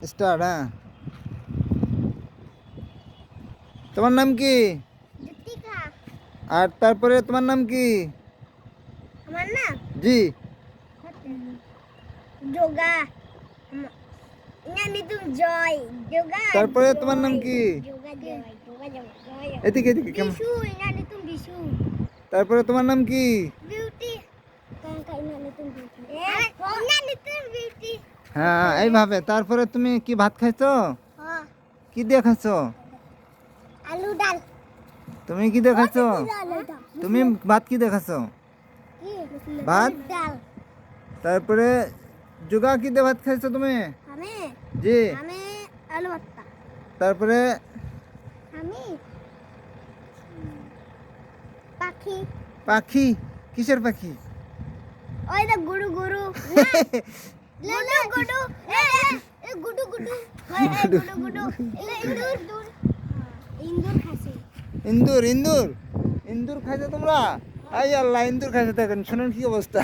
Start. হ্যাঁ, তোমার নাম কি? জ্যোতিকা। আর তারপরে তোমার নাম কি? আমার নাম জি। যোগা। নানি তুমি জয় যোগা। তারপরে তোমার নাম কি? যোগা জয় যোগা জয় জয়। এদিকে এদিকে কেমন? বিশু। নানি তুমি বিশু। তারপরে তোমার নাম কি? বিউটি। কাই নানি তুমি বিউটি। নানি তুমি বিউটি। হ্যাঁ, এইভাবে। তারপরে তুমি কি ভাত খাইছো? হ্যাঁ। কি দিয়ে খাইছো? আলু ডাল। তুমি কি দিয়ে খাইছো? তুমি ভাত কি দিয়ে খাইছো? ভাত। ডাল। তারপরে যোগা কি দিয়ে ভাত খাইছো তুমি? আমি জি। আমি আলু ভর্তা। তারপরে আমি পাখি। পাখি। কিসের পাখি? ওই না গুরু গুরু। গুডু গুডু। এ গুডু গুডু। গুডু গুডু। ইন্দুর ইন্দুর খাসি। ইন্দুর ইন্দুর ইন্দুর খাইছো তোমরা? আই আল্লাহ, ইন্দুর খাইছো। দেখেন, শুনেন কি অবস্থা।